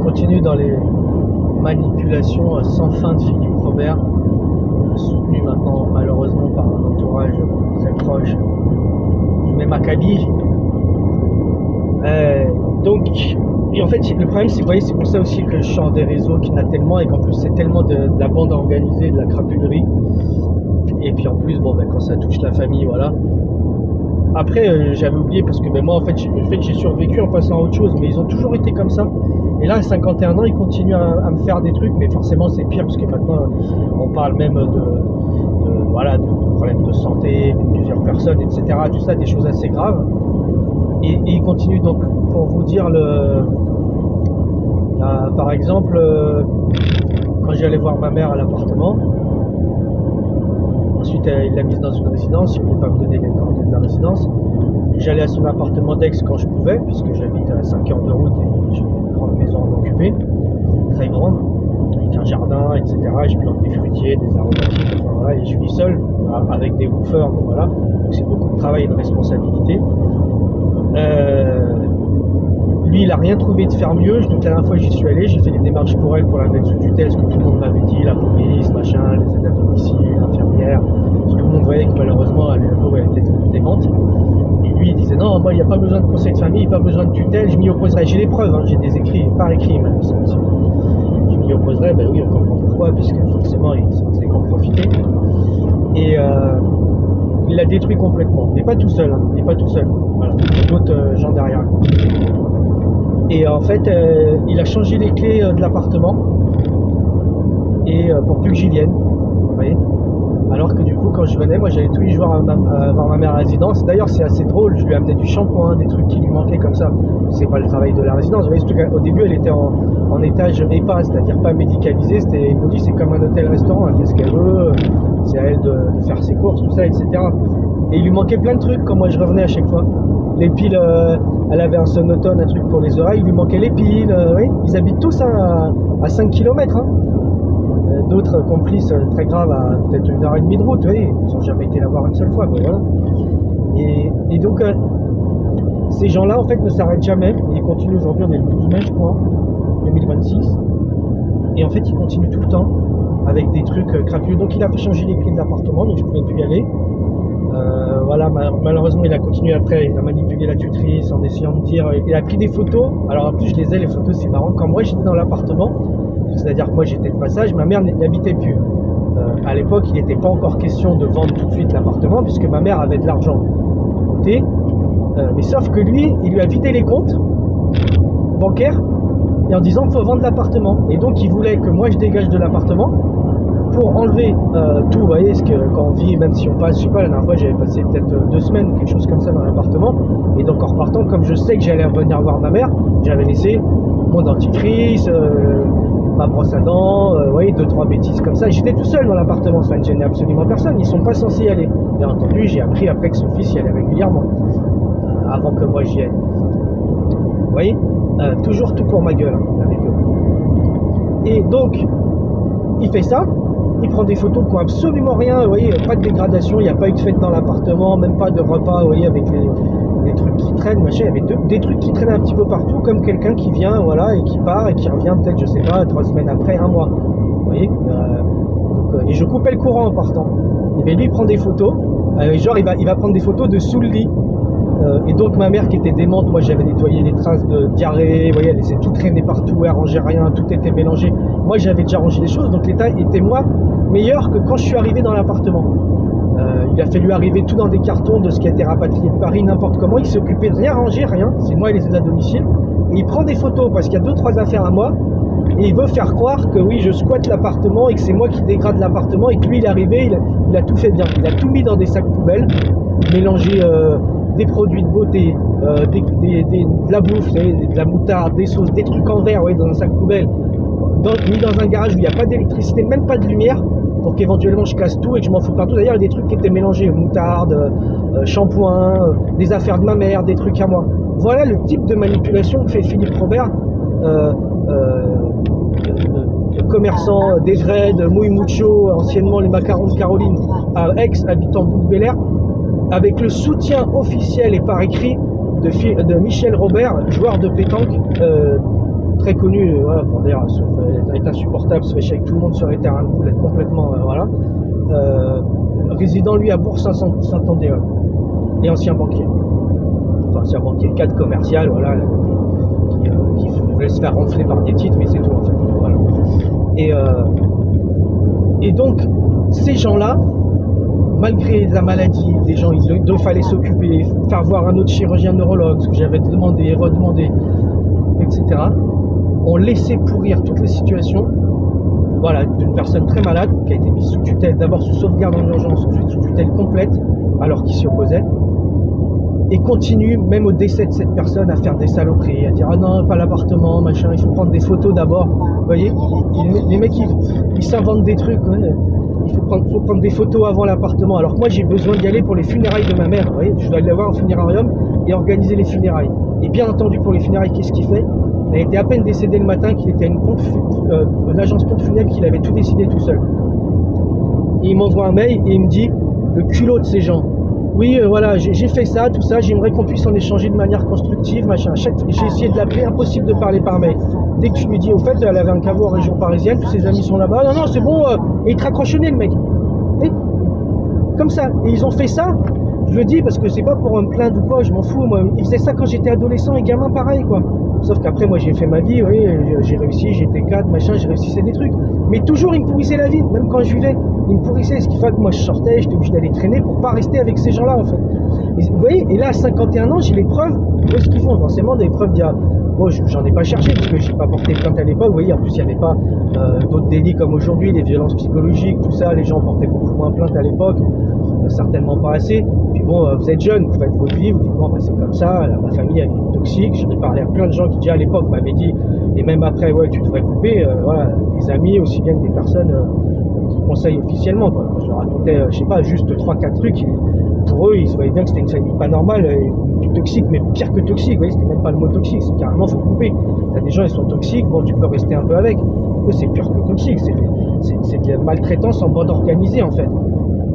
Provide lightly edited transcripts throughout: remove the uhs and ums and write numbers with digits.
continue dans les manipulations sans fin de Philippe Robert, soutenu maintenant malheureusement par un entourage très proche du même acabit. Donc, et en fait, le problème, c'est, vous voyez, c'est pour ça aussi que je sors des réseaux qu'il y en a tellement, et qu'en plus, c'est tellement de la bande organisée, de la crapulerie. Et puis en plus, bon, quand ça touche la famille, voilà. Après, j'avais oublié, parce que moi, en fait, j'ai survécu en passant à autre chose, mais ils ont toujours été comme ça. Et là, à 51 ans, ils continuent à me faire des trucs, mais forcément, c'est pire, parce que maintenant, on parle même de problèmes de santé, pour plusieurs personnes, etc. Tout ça, des choses assez graves. Et ils continuent. Donc, pour vous dire, par exemple, quand j'allais voir ma mère à l'appartement, ensuite il l'a mise dans une résidence, il ne voulait pas me donner les coordonnées de la résidence. J'allais à son appartement d'Aix quand je pouvais, puisque j'habite à 5 heures de route et j'ai une grande maison à m'occuper, très grande, avec un jardin, etc. Et je plante des fruitiers, des aromatiques, enfin voilà, et je vis seul, avec des woofers, donc voilà. Donc c'est beaucoup de travail et de responsabilité. Lui, il n'a rien trouvé de faire mieux. Donc la dernière fois j'y suis allé, j'ai fait des démarches pour elle, pour la mettre sous tutelle, ce que tout le monde m'avait dit, la police, machin, les aides à domicile, l'infirmière. Parce que tout le monde voyait que malheureusement, elle était devenue démente. Et lui, il disait non, moi, il n'y a pas besoin de conseil de famille, pas besoin de tutelle, je m'y opposerai. J'ai des preuves, hein, j'ai des écrits, par écrit même. Je m'y opposerai, ben oui, on comprend pourquoi, puisque forcément, il faisait qu'en profiter. Et il l'a détruit complètement, mais pas tout seul, hein, il n'est pas tout seul. Voilà, il y a d'autres gens derrière. Et en fait, il a changé les clés de l'appartement, et pour plus que j'y vienne, vous voyez. Alors que du coup, quand je venais, moi j'allais tous les jours voir ma mère à la résidence. D'ailleurs, c'est assez drôle, je lui amenais du shampoing, des trucs qui lui manquaient comme ça. C'est pas le travail de la résidence. Vous voyez, au début, elle était en étage EHPAD, c'est-à-dire pas médicalisée. Il nous dit c'est comme un hôtel-restaurant, elle fait ce qu'elle veut, c'est à elle de faire ses courses, tout ça, etc. Et il lui manquait plein de trucs quand moi je revenais à chaque fois. Les piles, elle avait un sonotone, un truc pour les oreilles, il lui manquait les piles. Oui. Ils habitent tous à 5 km. Hein. D'autres complices très graves à peut-être 1h30 de route, oui. Ils n'ont jamais été la voir une seule fois. Mais voilà. Et donc, ces gens-là, en fait, ne s'arrêtent jamais. Ils continuent aujourd'hui, on est le 12 mai, je crois, 2026. Et en fait, ils continuent tout le temps avec des trucs crapuleux. Donc, il a fait changer les clés de l'appartement, donc je ne pouvais plus y aller. Voilà, malheureusement il a continué après, il a manipulé la tutrice en essayant de dire, il a pris des photos. Alors en plus je les ai, les photos, c'est marrant. Quand moi j'étais dans l'appartement, c'est-à-dire que moi j'étais de passage, ma mère n'habitait plus. À l'époque il n'était pas encore question de vendre tout de suite l'appartement, puisque ma mère avait de l'argent de côté, mais sauf que lui, il lui a vidé les comptes bancaires, et en disant qu'il faut vendre l'appartement. Et donc il voulait que moi je dégage de l'appartement pour enlever tout. Vous voyez, ce que quand on vit, même si on passe, je sais pas, la dernière fois j'avais passé peut-être 2 semaines, quelque chose comme ça dans l'appartement, et donc en repartant, comme je sais que j'allais revenir voir ma mère, j'avais laissé mon dentifrice, ma brosse à dents, vous voyez, 2-3 bêtises comme ça. J'étais tout seul dans l'appartement, ça ne gênait absolument personne, ils sont pas censés y aller. Bien entendu, j'ai appris après que son fils y allait régulièrement, avant que moi j'y aille. Vous voyez, toujours tout pour ma gueule, hein, avec eux. Et donc, il fait ça. Il prend des photos qui n'ont absolument rien, vous voyez, pas de dégradation, il n'y a pas eu de fête dans l'appartement, même pas de repas, vous voyez, avec les trucs qui traînent, machin. Il y avait des trucs qui traînent un petit peu partout, comme quelqu'un qui vient, voilà, et qui part, et qui revient peut-être, je sais pas, 3 semaines après, 1 mois. Vous voyez, et je coupais le courant en partant. Et bien lui, il prend des photos, genre il va prendre des photos de sous le lit. Et donc ma mère qui était démente, moi j'avais nettoyé les traces de diarrhée, vous voyez, elle laissait tout traîner partout, elle rangeait rien, tout était mélangé. Moi j'avais déjà rangé les choses, donc l'état était meilleur que quand je suis arrivé dans l'appartement. Il a fallu arriver tout dans des cartons de ce qui a été rapatrié de Paris, n'importe comment. Il s'est occupé de rien ranger, rien. C'est moi et les aides à domicile. Et il prend des photos parce qu'il y a 2-3 affaires à moi. Et il veut faire croire que oui, je squatte l'appartement et que c'est moi qui dégrade l'appartement et que lui, il est arrivé, il a tout fait bien. Il a tout mis dans des sacs poubelles, mélangé des produits de beauté, de la bouffe, de la moutarde, des sauces, des trucs en verre, ouais, dans un sac poubelle. Mis dans un garage où il n'y a pas d'électricité, même pas de lumière, pour qu'éventuellement je casse tout et que je m'en fous partout. D'ailleurs, il y a des trucs qui étaient mélangés, moutarde, shampoing, des affaires de ma mère, des trucs à moi. Voilà le type de manipulation que fait Philippe Robert, commerçant d'Evreux, de Mouille Mucho, anciennement les macarons de Caroline, à Aix, habitant Bouc-Bel-Air, avec le soutien officiel et par écrit de Michel Robert, joueur de pétanque, très connu, voilà, pour dire, être insupportable, se fâcher avec tout le monde sur les terrains de boule, être complètement, voilà. Résident lui à Bourg-Saint-Andéol et ancien banquier. Enfin, ancien banquier, cadre commercial, voilà, qui voulait se faire ronfler par des titres, mais c'est tout en fait. Voilà. Et donc, ces gens-là, malgré la maladie des gens, il fallait s'occuper, faire voir un autre chirurgien neurologue, ce que j'avais demandé, redemandé, etc., ont laissé pourrir toutes les situations, voilà, d'une personne très malade qui a été mise sous tutelle, d'abord sous sauvegarde en urgence, ensuite sous tutelle complète, alors qu'il s'y opposait, et continue, même au décès de cette personne, à faire des saloperies, à dire ah non, pas l'appartement, machin, il faut prendre des photos d'abord. Vous voyez, les mecs ils s'inventent des trucs, ouais. Il faut prendre des photos avant l'appartement, alors que moi j'ai besoin d'y aller pour les funérailles de ma mère. Vous voyez, je dois aller voir au funérarium et organiser les funérailles. Et bien entendu, pour les funérailles, qu'est-ce qu'il fait? Il était à peine décédé le matin qu'il était à une agence pompe funèbre, qu'il avait tout décidé tout seul. Et il m'envoie un mail et il me dit le culot de ces gens. Oui, voilà, j'ai fait ça, tout ça, j'aimerais qu'on puisse en échanger de manière constructive, machin. J'ai essayé de l'appeler, impossible de parler par mail. Dès que je lui dis, au fait, elle avait un caveau en région parisienne, tous ses amis sont là-bas, non, non, c'est bon, et il te raccroche le nez, le mec. Et, comme ça. Et ils ont fait ça, je le dis parce que c'est pas pour me plaindre ou quoi, je m'en fous, moi. Ils faisaient ça quand j'étais adolescent et gamin, pareil, quoi. Sauf qu'après, moi, j'ai fait ma vie, oui, j'ai réussi, j'étais cadre, machin, j'ai réussi, c'est des trucs. Mais toujours, ils me pourrissaient la vie, même quand je vivais. Ils me pourrissaient, ce qui fait que moi, je sortais, j'étais obligé d'aller traîner pour pas rester avec ces gens-là, en fait. Et, vous voyez, et là, à 51 ans, j'ai les preuves de ce qu'ils font. Forcément, des preuves d'il y a... Bon, j'en ai pas cherché, parce que j'ai pas porté plainte à l'époque. Vous voyez, en plus, il n'y avait pas d'autres délits comme aujourd'hui, les violences psychologiques, tout ça. Les gens portaient beaucoup moins plainte à l'époque. Certainement pas assez. Puis bon, vous êtes jeune, vous faites votre vie, vous dites bon, bah, c'est comme ça, ma famille elle est toxique. J'en ai parlé à plein de gens qui déjà à l'époque m'avaient dit, et même après, ouais, tu devrais couper, voilà, des amis aussi bien que des personnes qui conseillent officiellement, quoi. Quand je leur racontais, je sais pas, juste 3-4 trucs, pour eux, ils voyaient bien que c'était une famille pas normale, toxique, mais pire que toxique, vous voyez, c'était même pas le mot toxique, c'est carrément faut couper. T'as des gens, ils sont toxiques, bon, tu peux rester un peu avec. Eux, c'est pire que toxique, c'est de la maltraitance en bande organisée, en fait.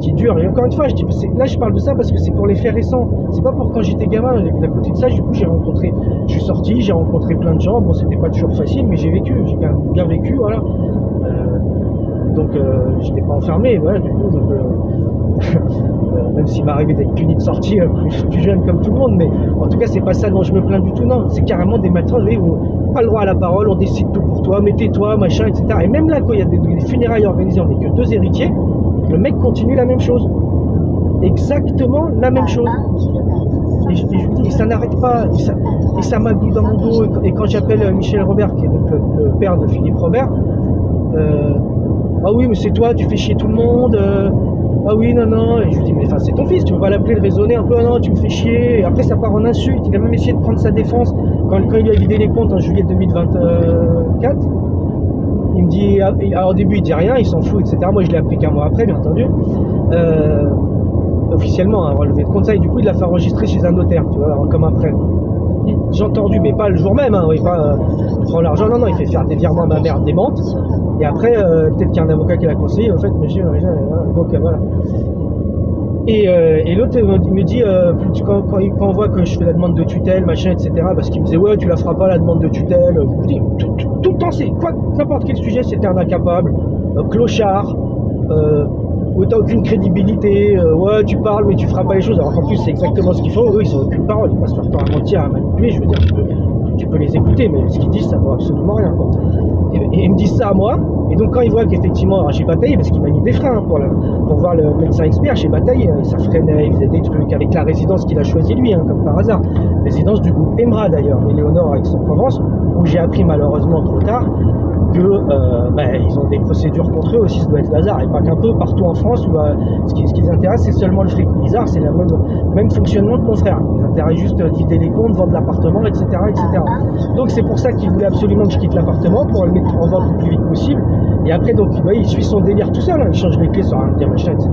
Qui dure. Et encore une fois, je dis, là je parle de ça parce que c'est pour les faits récents. C'est pas pour quand j'étais gamin. À côté de ça, du coup, je suis sorti, j'ai rencontré plein de gens. Bon, c'était pas toujours facile, mais j'ai vécu, j'ai quand même bien vécu, voilà. Donc, j'étais pas enfermé, voilà, du coup. Donc, même s'il m'arrivait d'être puni de sortie plus jeune comme tout le monde, mais en tout cas, c'est pas ça dont je me plains du tout, non. C'est carrément des maîtres, où pas le droit à la parole, on décide tout pour toi, mettez-toi, machin, etc. Et même là, quand il y a des funérailles organisées, on n'est que 2 héritiers. Le mec continue la même chose. Exactement la même chose. Et je lui dis, et ça n'arrête pas. Et ça m'habille dans mon dos. Et quand j'appelle Michel Robert, qui est donc le père de Philippe Robert, ah oui, mais c'est toi, tu fais chier tout le monde. Ah oui, non, non. Et je lui dis, mais c'est ton fils, tu peux pas l'appeler, le raisonner un peu. Ah non, tu me fais chier. Et après, ça part en insulte. Il a même essayé de prendre sa défense quand il lui a vidé les comptes en juillet 2024. Il me dit, alors au début il dit rien, il s'en fout, etc. Moi je l'ai appris qu'un mois après, bien entendu. Officiellement, un relevé de compte, ça, et du coup il l'a fait enregistrer chez un notaire, tu vois, comme un prêt. J'ai entendu, mais pas le jour même, hein, il prend l'argent, non, il fait faire des virements à ma mère démente. Et après, peut-être qu'il y a un avocat qui l'a conseillé, en fait, monsieur, donc voilà. Et l'autre il me dit, quand on voit que je fais la demande de tutelle, machin, etc., parce qu'il me disait, ouais, tu la feras pas la demande de tutelle. Je vous dis, tout le temps, c'est quoi, n'importe quel sujet, c'était un incapable, clochard, où t'as aucune crédibilité, ouais, tu parles, mais tu feras pas les choses, alors qu'en plus, c'est exactement ce qu'ils font. Eux, ils ont aucune parole, ils passent leur temps à mentir, à manipuler. Je veux dire, tu peux les écouter, mais ce qu'ils disent, ça vaut absolument rien, quoi. Et ils me disent ça à moi. Et donc quand il voit qu'effectivement, j'ai bataillé, parce qu'il m'a mis des freins pour voir le médecin expert, j'ai bataillé, ça freinait, il faisait des trucs avec la résidence qu'il a choisie lui, comme par hasard. Résidence du groupe EMRA d'ailleurs, Éléonore Aix-en-Provence, où j'ai appris malheureusement trop tard que ils ont des procédures contre eux aussi, ça doit être le hasard, et pas qu'un peu, partout en France, où ce qui les intéresse, c'est seulement le fric. Bizarre, c'est le même fonctionnement que mon frère. Ils intéressent juste de vider les comptes, vendre l'appartement, etc., etc. Donc c'est pour ça qu'il voulait absolument que je quitte l'appartement, pour le mettre en vente le plus vite possible. Et après, donc, il suit son délire tout seul, il change les clés sur un machin, etc.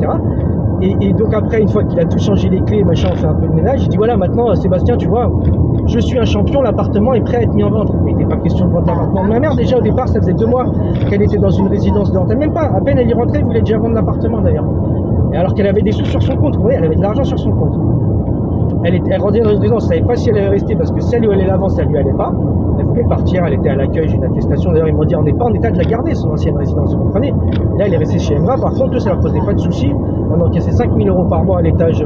Et donc après, une fois qu'il a tout changé les clés, machin, on fait un peu de ménage, il dit voilà, maintenant, Sébastien, tu vois, je suis un champion, l'appartement est prêt à être mis en vente. Mais il n'était pas question de vendre l'appartement de ma mère. Déjà, au départ, ça faisait 2 mois qu'elle était dans une résidence de rente. Même pas, à peine elle y rentrait, elle voulait déjà vendre l'appartement d'ailleurs. Et alors qu'elle avait des sous sur son compte, vous voyez, elle avait de l'argent sur son compte. elle rendait dans une résidence, elle ne savait pas si elle allait rester, parce que si elle lui allait l'avant, ça lui allait pas. Elle voulait partir, elle était à l'accueil, j'ai une attestation. D'ailleurs, ils m'ont dit, on n'est pas en état de la garder, son ancienne résidence, vous comprenez. Et là, elle est restée chez Emra. Par contre, eux, ça leur posait pas de soucis. On encaissait 5 000 € par mois à l'étage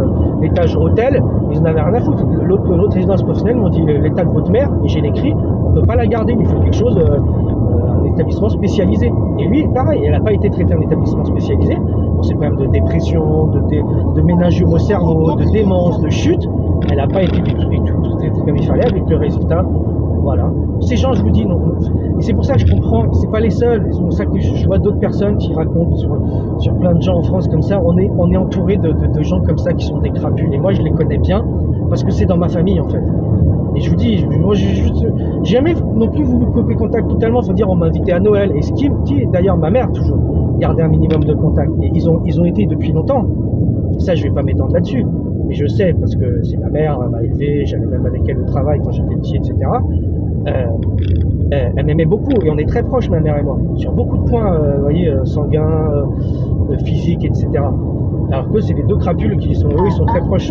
hôtel. Ils n'en avaient rien à foutre. L'autre résidence professionnelle m'ont dit, l'état de votre mère, et j'ai l'écrit, on ne peut pas la garder, il lui faut quelque chose, un établissement spécialisé. Et lui, pareil, elle n'a pas été traitée en établissement spécialisé pour ses problèmes de dépression, de ménagome au cerveau, de démence, de chute. Elle n'a pas été du tout traitée comme il fallait, avec le résultat. Voilà. Ces gens, je vous dis, non. Et c'est pour ça que je comprends, c'est pas les seuls. C'est pour ça que je vois d'autres personnes qui racontent sur plein de gens en France comme ça. On est entouré de gens comme ça qui sont des crapules. Et moi, je les connais bien parce que c'est dans ma famille, en fait. Et je vous dis, moi, j'ai jamais non plus voulu couper contact totalement. Faut dire, on m'a invité à Noël. Et ce qui d'ailleurs, ma mère, toujours, gardait un minimum de contact. Et ils ont été depuis longtemps. Ça, je vais pas m'étendre là-dessus. Mais je sais, parce que c'est ma mère, elle m'a élevé, j'allais même avec elle au travail quand j'étais petit, etc. Elle m'aimait beaucoup et on est très proches, ma mère et moi, sur beaucoup de points, vous voyez, sanguins, physiques, etc. Alors que c'est les deux crapules qui sont, eux, ils sont très proches.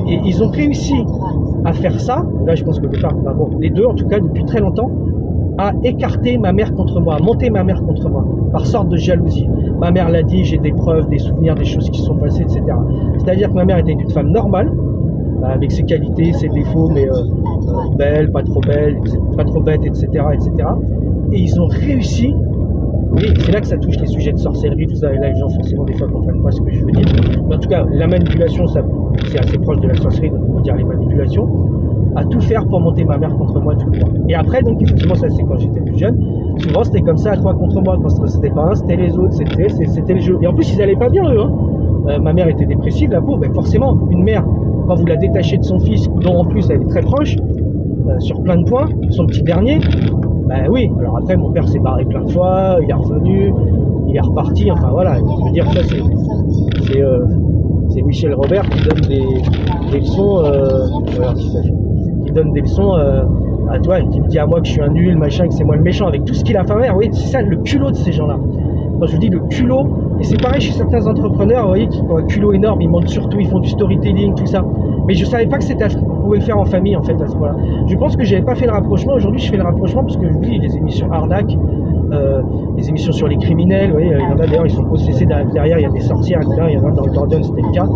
Et ils ont réussi à faire ça. Là, je pense que les deux, en tout cas, depuis très longtemps, à écarter ma mère contre moi, à monter ma mère contre moi, par sorte de jalousie. Ma mère l'a dit, j'ai des preuves, des souvenirs, des choses qui se sont passées, etc. C'est-à-dire que ma mère était une femme normale, avec ses qualités, ses défauts, mais belle, pas trop bête, etc., etc. Et ils ont réussi, oui, c'est là que ça touche les sujets de sorcellerie, tout ça, et là les gens forcément des fois comprennent pas ce que je veux dire. Mais en tout cas, la manipulation, ça, c'est assez proche de la sorcellerie, donc on peut dire les manipulations, à tout faire pour monter ma mère contre moi tout le temps. Et après, donc effectivement, ça c'est quand j'étais plus jeune, souvent c'était comme ça à 3 contre moi, quand c'était pas un, c'était les autres, c'était le jeu. Et en plus, ils allaient pas bien eux, hein. Ma mère était dépressive, la pauvre, mais forcément, une mère, quand vous la détachez de son fils, dont en plus elle est très proche, sur plein de points, son petit dernier, ben oui, alors après mon père s'est barré plein de fois, il est revenu, il est reparti, enfin voilà, je veux dire ça c'est Michel Robert qui donne des leçons, qui donne des leçons à toi, qui me dit à moi que je suis un nul, machin, que c'est moi le méchant, avec tout ce qu'il a fait faire, oui, c'est ça le culot de ces gens-là. Quand je vous dis le culot, et c'est pareil chez certains entrepreneurs, vous voyez, qui ont un culot énorme, ils montent surtout, ils font du storytelling, tout ça. Mais je savais pas que on pouvait le faire en famille, en fait, à ce point-là. Je pense que j'avais pas fait le rapprochement. Aujourd'hui, je fais le rapprochement parce que je vous dis, les émissions arnaques, les émissions sur les criminels, vous voyez, il y en a d'ailleurs, ils sont possessés derrière, il y a des sorcières, etc. Il y en a dans le Dordogne, c'était le cas.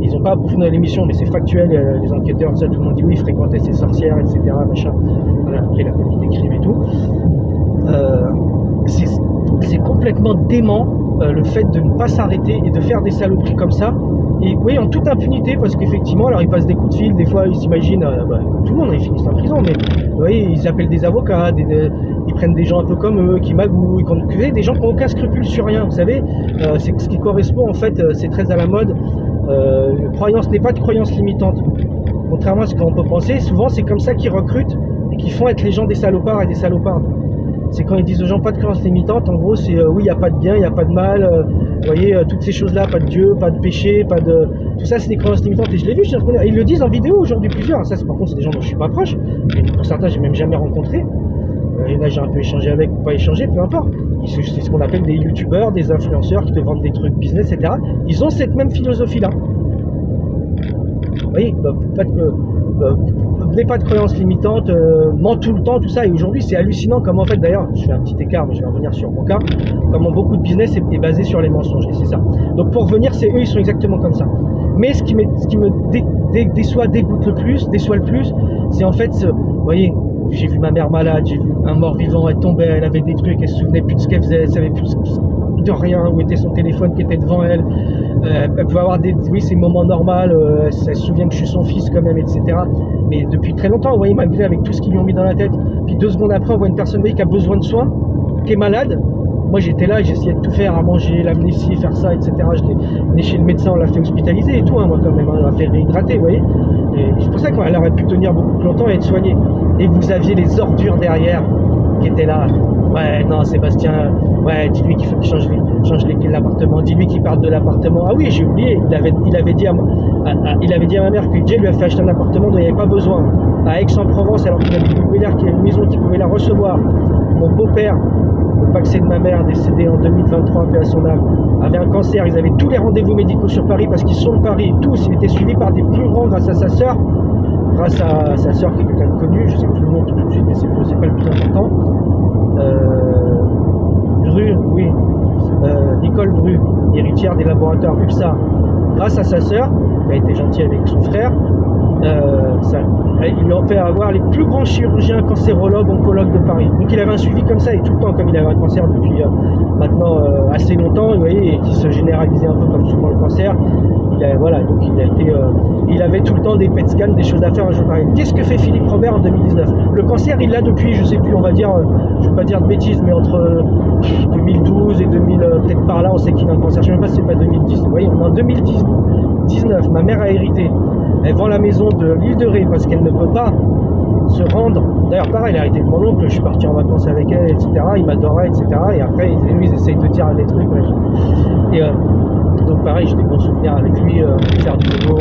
Ils n'ont pas approfondi l'émission, mais c'est factuel, les enquêteurs, ça, tout le monde dit oui, ils fréquentaient ces sorcières, etc. Machin. Voilà, après, il a commis des crimes et tout. C'est complètement dément le fait de ne pas s'arrêter et de faire des saloperies comme ça. Et oui, en toute impunité, parce qu'effectivement, alors ils passent des coups de fil, des fois ils s'imaginent, comme tout le monde, ils finissent en prison, mais vous voyez, ils appellent des avocats, ils prennent des gens un peu comme eux, qui magouillent, des gens qui n'ont aucun scrupule sur rien, vous savez, c'est ce qui correspond en fait, c'est très à la mode, croyance n'est pas de croyance limitante. Contrairement à ce qu'on peut penser, souvent c'est comme ça qu'ils recrutent et qu'ils font être les gens des salopards et des salopardes. C'est quand ils disent aux gens pas de croyance limitante, en gros c'est oui, il n'y a pas de bien, il n'y a pas de mal, vous voyez, toutes ces choses-là, pas de Dieu, pas de péché, pas de... Tout ça c'est des croyances limitantes et je l'ai vu, ils le disent en vidéo aujourd'hui plusieurs, ça par contre c'est des gens dont je suis pas proche, et pour certains j'ai même jamais rencontré, et là j'ai un peu échangé avec, pas échangé, peu importe, c'est ce qu'on appelle des youtubeurs, des influenceurs qui te vendent des trucs business, etc. Ils ont cette même philosophie-là. Vous voyez, n'aie pas de croyances limitantes, ment tout le temps, tout ça. Et aujourd'hui, c'est hallucinant comment, en fait, d'ailleurs, je fais un petit écart, mais je vais revenir sur mon cas, comment beaucoup de business est basé sur les mensonges, et c'est ça. Donc, pour revenir, c'est eux, ils sont exactement comme ça. Mais ce qui me déçoit le plus, c'est en fait, vous voyez, j'ai vu ma mère malade, j'ai vu un mort-vivant, elle tombait, elle avait des trucs, elle se souvenait plus de ce qu'elle faisait, elle savait plus de rien, où était son téléphone qui était devant elle. Elle peut avoir ces moments normaux, elle se souvient que je suis son fils quand même, etc. Mais depuis très longtemps, vous voyez, malgré avec tout ce qu'ils lui ont mis dans la tête, puis 2 secondes après, on voit une personne qui a besoin de soins, qui est malade. Moi j'étais là, j'essayais de tout faire, à manger, l'amener ici, faire ça, etc. Je l'ai mené chez le médecin, on l'a fait hospitaliser et tout, hein, moi quand même, on l'a fait réhydrater, vous voyez. Et c'est pour ça qu'elle aurait pu tenir beaucoup plus longtemps et être soignée. Et vous aviez les ordures derrière qui étaient là. Ouais, non, Sébastien, ouais, dis-lui qu'il faut qu'il change les clés de l'appartement, dis-lui qu'il parte de l'appartement. Ah oui, j'ai oublié, il avait dit à ma mère que Jay lui a fait acheter un appartement dont il n'y avait pas besoin, à Aix-en-Provence, alors qu'il avait une maison qui pouvait la recevoir. Mon beau-père paxé de ma mère, décédée en 2023, paix à son âme, avait un cancer. Ils avaient tous les rendez-vous médicaux sur Paris parce qu'ils sont de Paris, tous. Il était suivi par des plus grands grâce à sa sœur, qui est quelqu'un de connu, je sais plus le nom tout de suite, mais c'est pas le plus important. Bru, oui, Nicole Bru, héritière des laboratoires UPSA, grâce à sa sœur, qui a été gentille avec son frère, il lui a fait avoir les plus grands chirurgiens, cancérologues, oncologues de Paris. Donc il avait un suivi comme ça, et tout le temps, comme il avait un cancer depuis maintenant assez longtemps, vous voyez, et qui se généralisait un peu comme souvent le cancer, donc il avait tout le temps des PET scans, des choses à faire un jour pareil. Qu'est-ce que fait Philippe Robert en 2019? Le cancer, il l'a depuis, je sais plus, on va dire, je ne vais pas dire de bêtises, mais entre 2012 et 2000, peut-être par là, on sait qu'il a un cancer. Je ne sais même pas si c'est pas 2010. Vous voyez, en 2019, ma mère a hérité. Elle vend la maison de l'île de Ré parce qu'elle ne peut pas se rendre. D'ailleurs, pareil, elle a hérité de mon oncle, je suis parti en vacances avec elle, etc. Il m'adorait, etc. Et après, ils essayent de dire des trucs. Ouais. Et donc, pareil, j'ai des bons souvenirs avec lui, faire du vélo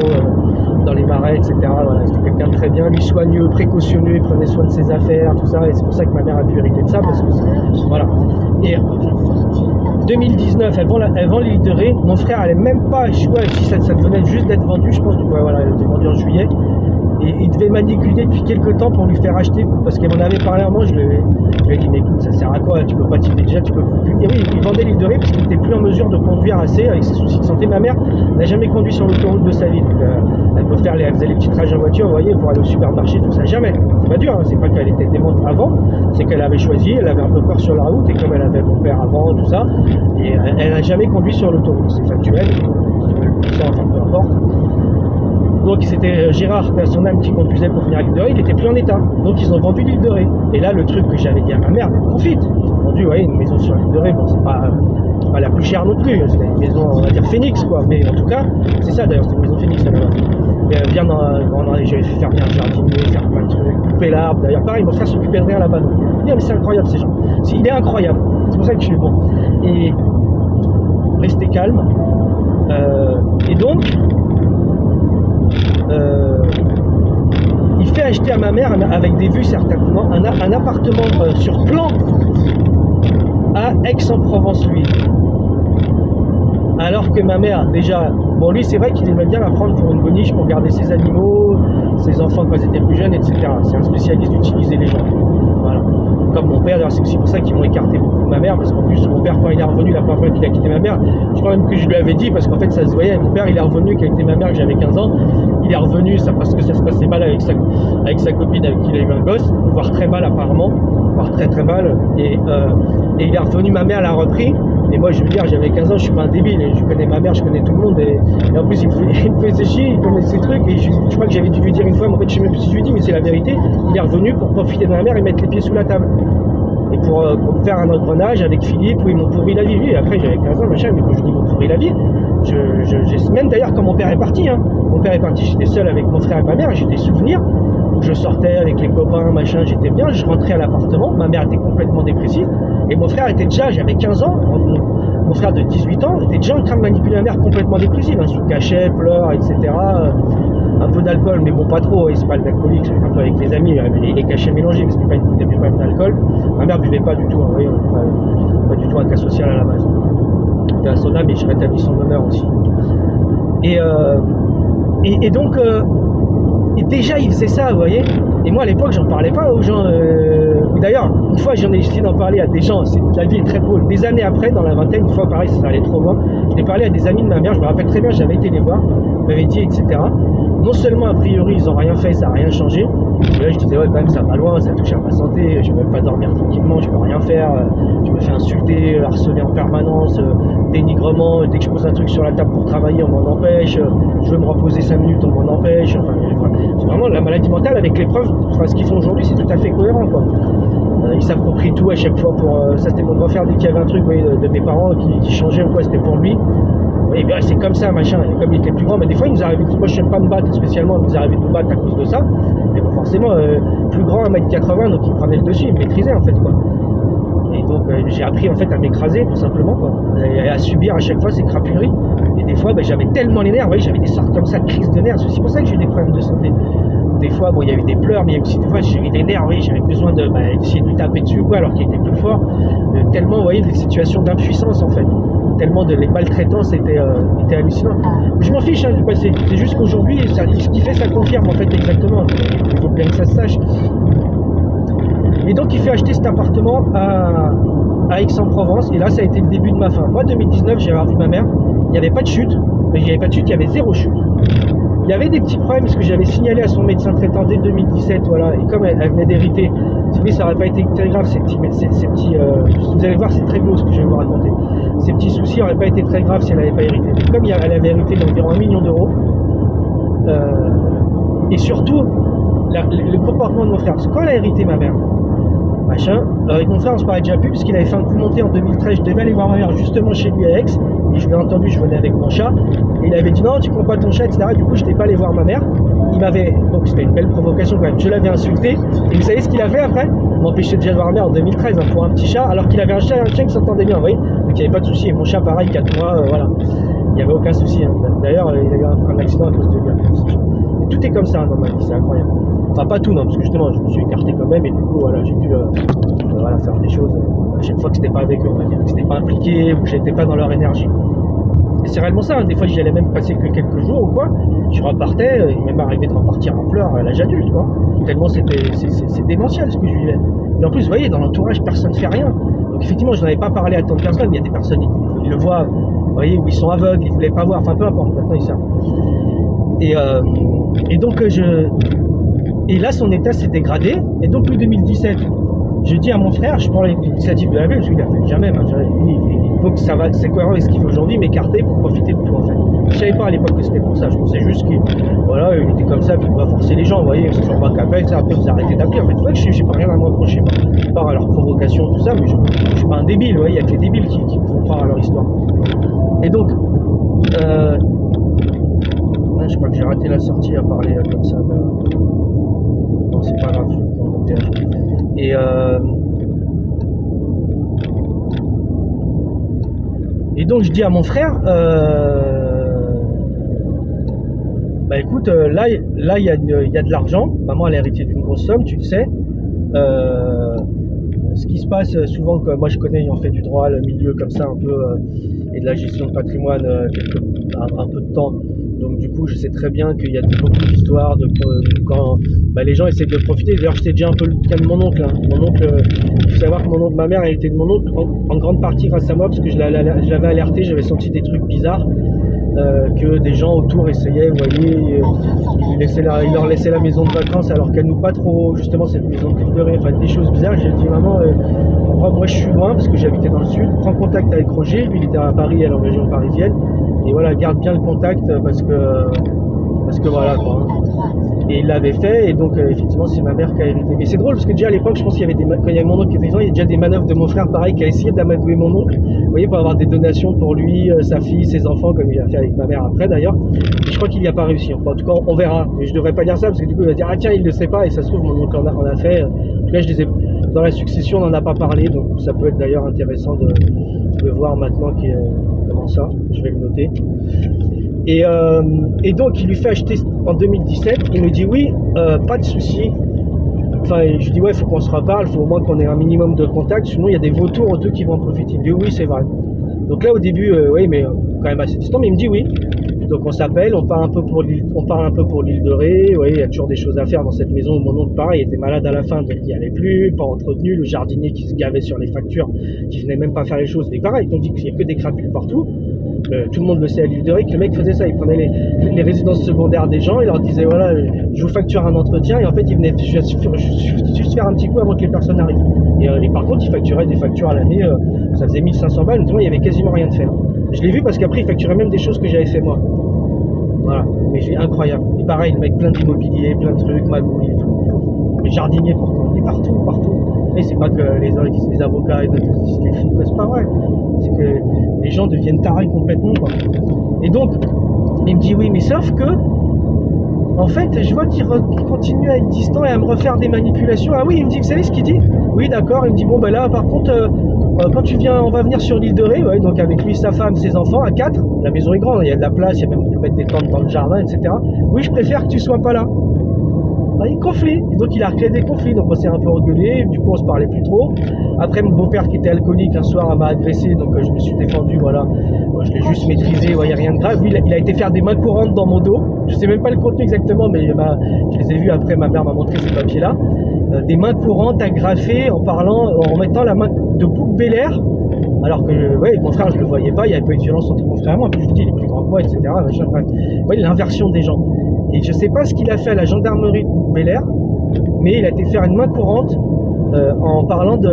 dans les marais, etc. Voilà, c'était quelqu'un de très bien, lui soigneux, précautionneux, il prenait soin de ses affaires, tout ça. Et c'est pour ça que ma mère a pu hériter de ça, parce que voilà. Et 2019, elle vend l'île de Ré. Mon frère, elle n'est même pas joué, si ça venait juste d'être vendu, je pense. Donc, ouais, voilà, elle était vendue en juillet. Et il devait manipuler depuis quelques temps pour lui faire acheter, parce qu'elle m'en avait parlé à moi. Je lui ai dit, mais écoute, ça sert à quoi? Tu peux pas t'y déjà, tu peux plus. Et oui, il vendait l'île de Ré parce qu'il n'était plus en mesure de conduire assez avec ses soucis de santé. Ma mère n'a jamais conduit sur l'autoroute de sa vie. Donc, elle faisait les petits trajets en voiture, vous voyez, pour aller au supermarché, tout ça. Jamais. C'est pas dur, hein. C'est pas qu'elle était démente avant, c'est qu'elle avait choisi, elle avait un peu peur sur la route, et comme elle avait mon père avant, tout ça, et elle n'a jamais conduit sur l'autoroute. C'est factuel, enfin peu importe. Donc c'était Gérard, son âme, qui conduisait pour venir à l'île de Ré, il n'était plus en état. Donc ils ont vendu l'île de Ré. Et là, le truc que j'avais dit à ma mère, mais profite. Ils ont vendu une maison sur l'île de Ré. Bon, c'est pas la plus chère non plus. C'était une maison, on va dire Phoenix, quoi. Mais en tout cas, c'est ça d'ailleurs, c'était une maison Phoenix à la base. J'avais fait faire bien un jardinier, faire plein de trucs, couper l'arbre. D'ailleurs, pareil, mon frère s'occupait de rien là-bas. Donc, mais c'est incroyable ces gens. Il est incroyable. C'est pour ça que je suis bon. Et restez calme. Et donc, il fait acheter à ma mère, avec des vues certainement, un appartement sur plan à Aix-en-Provence, lui. Alors que ma mère, déjà, bon, lui, c'est vrai qu'il aimait bien la prendre pour une boniche pour garder ses animaux, ses enfants quand ils étaient plus jeunes, etc. C'est un spécialiste d'utiliser les gens. Voilà. Comme mon père, d'ailleurs, c'est aussi pour ça qu'ils m'ont écarté beaucoup de ma mère, parce qu'en plus, mon père, quand il est revenu, la première fois qu'il a quitté ma mère, je crois même que je lui avais dit, parce qu'en fait, ça se voyait, mon père, il est revenu, qui a quitté ma mère, que j'avais 15 ans, il est revenu, parce que ça se passait mal avec sa copine avec qui il a eu un gosse, voire très mal apparemment, voire très très mal, et il est revenu, ma mère l'a repris. Et moi, je veux dire, j'avais 15 ans, je suis pas un débile, et je connais ma mère, je connais tout le monde, et en plus, il me faisait chier, il connaissait ces trucs, et je crois que j'avais dû lui dire une fois, mais en fait, je sais même plus si je lui ai dit, mais c'est la vérité, il est revenu pour profiter de ma mère et mettre les pieds sous la table. Et pour faire un engrenage avec Philippe, où ils m'ont pourri la vie. Et après, j'avais 15 ans, machin, mais quand je dis ils m'ont pourri la vie, même d'ailleurs, quand mon père est parti, mon père est parti, j'étais seul avec mon frère et ma mère, j'ai des souvenirs, je sortais avec les copains, machin, j'étais bien, je rentrais à l'appartement, ma mère était complètement dépressive, et mon frère était déjà, j'avais 15 ans, mon frère de 18 ans était déjà en train de manipuler ma mère complètement dépressive, sous cachet, pleurs, etc. Un peu d'alcool, mais bon, pas trop, c'est pas l'alcoolique, c'est un peu avec les amis, les cachets mélangés, mais c'était pas une pas d'alcool. Ma mère buvait pas du tout, vous voyez, pas du tout un cas social à la base. C'était à son âme, et je rétablis son honneur aussi. Et donc, et déjà il faisait ça, vous voyez. Et moi à l'époque j'en parlais pas aux gens. D'ailleurs, une fois j'en ai essayé d'en parler à des gens, la vie est très drôle. Des années après, dans la vingtaine, une fois pareil, ça allait trop loin, je l'ai parlé à des amis de ma mère, je me rappelle très bien, j'avais été les voir, ils m'avaient dit, etc. Non seulement a priori ils n'ont rien fait, ça n'a rien changé, mais là je disais ouais quand même ça va loin, ça touche à ma santé, je ne peux même pas dormir tranquillement, je peux rien faire, je me fais insulter, harceler en permanence, dénigrement, dès que je pose un truc sur la table pour travailler on m'en empêche, je veux me reposer 5 minutes on m'en empêche, enfin c'est vraiment la maladie mentale avec les preuves, enfin ce qu'ils font aujourd'hui c'est tout à fait cohérent quoi. Ils s'approprient tout à chaque fois pour ça c'était mon grand frère dès qu'il y avait un truc voyez, de mes parents qui changeait ou quoi c'était pour lui. Et bien c'est comme ça machin, et comme il était plus grand, mais des fois il nous arrivait, moi je n'aime pas me battre spécialement, il nous arrivait de nous battre à cause de ça, mais bon, forcément plus grand 1m80 donc il prenait le dessus, il me maîtrisait en fait quoi. Et donc j'ai appris en fait à m'écraser tout simplement quoi, et à subir à chaque fois ces crapuleries, et des fois j'avais tellement les nerfs, vous voyez, j'avais des sortes comme ça de crises de nerfs, c'est pour ça que j'ai eu des problèmes de santé. des fois, bon, il y a eu des pleurs, mais aussi des fois, j'ai eu des nerfs, oui, j'avais besoin d'essayer de lui taper dessus ou quoi, alors qu'il était plus fort. Tellement, vous voyez, des situations d'impuissance, en fait. Tellement les maltraitances étaient hallucinantes. Je m'en fiche hein, du passé. C'est juste qu'aujourd'hui, ce qu'il fait, ça confirme, en fait, exactement. Il faut bien que ça se sache. Et donc, il fait acheter cet appartement à Aix-en-Provence. Et là, ça a été le début de ma fin. Moi, 2019, j'ai revu ma mère. Il n'y avait pas de chute. Il n'y avait pas de chute, il y avait 0 chute. Il y avait des petits problèmes parce que j'avais signalé à son médecin traitant dès 2017, voilà, et comme elle venait d'hériter, oui, ça n'aurait pas été très grave, ces petits vous allez voir, c'est très beau ce que je vais vous raconter. Ces petits soucis n'auraient pas été très graves si elle n'avait pas hérité. Mais comme elle avait hérité d'environ 1 million d'euros, et surtout, le comportement de mon frère, parce que quand elle a hérité ma mère, machin, avec mon frère on se parlait déjà plus, parce qu'il avait fait un coup monté en 2013, je devais aller voir ma mère justement chez lui à Aix, et je l'ai entendu, je venais avec mon chat, et il avait dit non, tu prends pas ton chat, etc. Du coup, je n'étais pas allé voir ma mère. Il m'avait, donc c'était une belle provocation quand même, je l'avais insulté, et vous savez ce qu'il a fait après? M'empêcher déjà de voir ma mère en 2013 hein, pour un petit chat, alors qu'il avait un chat et un chien qui s'entendaient bien, vous voyez, donc il n'y avait pas de souci, et mon chat pareil, 4 mois, voilà, il n'y avait aucun souci, hein. D'ailleurs, il a eu un accident à cause de lui. Et tout est comme ça hein, dans ma vie, c'est incroyable. Enfin, pas tout, non, parce que justement, je me suis écarté quand même, et du coup, voilà, j'ai pu faire des choses à chaque fois que c'était pas avec eux, on va dire, que c'était pas impliqué, ou que j'étais pas dans leur énergie. Et c'est réellement ça, hein. Des fois j'y allais même passer que quelques jours ou quoi, je repartais, il m'est même arrivé de repartir en pleurs à l'âge adulte, quoi. Tellement c'est démentiel ce que je vivais. Et en plus, vous voyez, dans l'entourage, personne ne fait rien. Donc effectivement, je n'en avais pas parlé à tant de personnes, mais il y a des personnes, ils le voient, vous voyez, où ils sont aveugles, ils ne voulaient pas voir, enfin peu importe, maintenant ils savent. Et donc et là son état s'est dégradé, et donc le 2017, je dis à mon frère, je prends l'initiative de l'appeler, parce qu'il n'appelle jamais, donc ça va, c'est cohérent avec ce qu'il fait aujourd'hui, m'écarter pour profiter de tout en fait. Je savais pas à l'époque que c'était pour ça, je pensais juste qu'il voilà, il était comme ça, puis il va forcer les gens, vous voyez, c'est toujours moi qui appelle, ça après vous arrêtez d'appeler, en fait, c'est vrai que je n'ai pas rien à me reprocher, à part à leur provocation, tout ça, mais je ne suis pas un débile, vous voyez, il y a que les débiles qui vont croire à leur histoire. Et donc, je crois que j'ai raté la sortie à parler comme ça, non c'est pas grave, je vais prendre mon terre. Et donc je dis à mon frère, bah écoute, là il y a de l'argent, maman elle a hérité d'une grosse somme, tu le sais. Ce qui se passe souvent, que moi je connais ayant fait du droit, le milieu comme ça un peu, et de la gestion de patrimoine un peu de temps. Donc du coup, je sais très bien qu'il y a beaucoup d'histoires quand les gens essaient de profiter. D'ailleurs, c'était déjà un peu le cas de mon oncle. Hein. Mon oncle, il faut savoir que ma mère a été de mon oncle en grande partie grâce à moi, parce que je l'avais alerté, j'avais senti des trucs bizarres, que des gens autour essayaient, vous voyez, ils leur laissaient la maison de vacances alors qu'elle nous pas trop, justement, cette maison de Villerée, enfin des choses bizarres. J'ai dit maman, moi je suis loin parce que j'habitais dans le sud, prends contact avec Roger, lui il était à Paris, elle est en région parisienne. Et voilà, garde bien le contact parce que voilà quoi. Et il l'avait fait, et donc effectivement c'est ma mère qui a hérité. Mais c'est drôle parce que déjà à l'époque, je pense qu'il y avait quand il y avait mon oncle qui était vivant, il y a déjà des manœuvres de mon frère pareil qui a essayé d'amadouer mon oncle, vous voyez, pour avoir des donations pour lui, sa fille, ses enfants, comme il a fait avec ma mère après d'ailleurs. Et je crois qu'il n'y a pas réussi. Enfin, en tout cas, on verra. Mais je devrais pas dire ça parce que du coup il va dire ah tiens il le sait pas, et ça se trouve mon oncle en a fait. En tout cas, dans la succession on n'en a pas parlé, donc ça peut être d'ailleurs intéressant de voir maintenant comment ça, je vais le noter. Et donc il lui fait acheter en 2017, il me dit oui, pas de souci. Enfin, je dis ouais, il faut qu'on se reparle, il faut au moins qu'on ait un minimum de contact, sinon il y a des vautours autour qui vont en profiter. Il me dit oui, c'est vrai. Donc là au début, oui, mais quand même assez distant, mais il me dit oui. Donc on s'appelle, on part un peu pour l'île de Ré. Oui, il y a toujours des choses à faire dans cette maison où mon oncle pareil était malade à la fin, donc il n'y allait plus, pas entretenu, le jardinier qui se gavait sur les factures, qui venait même pas faire les choses. Et pareil, on dit qu'il n'y a que des crapules partout. Tout le monde le sait à l'île de Ré que le mec faisait ça, il prenait les résidences secondaires des gens, il leur disait voilà, je vous facture un entretien, et en fait il venait juste faire un petit coup avant que les personnes arrivent. Et par contre il facturait des factures à l'année, ça faisait 1500 balles, notamment il y avait quasiment rien de fait. Je l'ai vu parce qu'après il facturait même des choses que j'avais fait moi. Voilà, mais j'ai incroyable. Et pareil, le mec plein d'immobilier, plein de trucs, magouilles et tout. Mais jardinier pourtant, il est partout. Et c'est pas que les avocats et les flics, c'est pas vrai. C'est que les gens deviennent tarés complètement, quoi. Et donc, il me dit oui, mais sauf que, en fait, je vois qu'il continue à être distant et à me refaire des manipulations. Ah oui, il me dit, vous savez ce qu'il dit? Oui, d'accord. Il me dit, bon, ben là, par contre, quand tu viens, on va venir sur l'île de Ré, ouais, donc avec lui, sa femme, ses enfants, à 4. La maison est grande, il y a de la place, il y a même, on peut mettre des tentes dans le jardin, etc. Oui, je préfère que tu sois pas là. conflit. Et donc il a recréé des conflits, donc on s'est un peu engueulé, du coup on se parlait plus trop. Après mon beau-père qui était alcoolique un soir m'a agressé, donc je me suis défendu, voilà. Je l'ai juste maîtrisé, il n'y a rien de grave. Lui il a été faire des mains courantes dans mon dos. Je sais même pas le contenu exactement, mais je les ai vus après, ma mère m'a montré ces papiers-là. Des mains courantes agrafées en parlant, en mettant la main de Bouc Belair. Alors que mon frère, je le voyais pas, il n'y avait pas eu de violence entre mon frère et moi. Puis je dis, il est plus grand que moi, etc. Bref, l'inversion des gens. Et je sais pas ce qu'il a fait à la gendarmerie de Bouc Belair, mais il a été faire une main courante en parlant de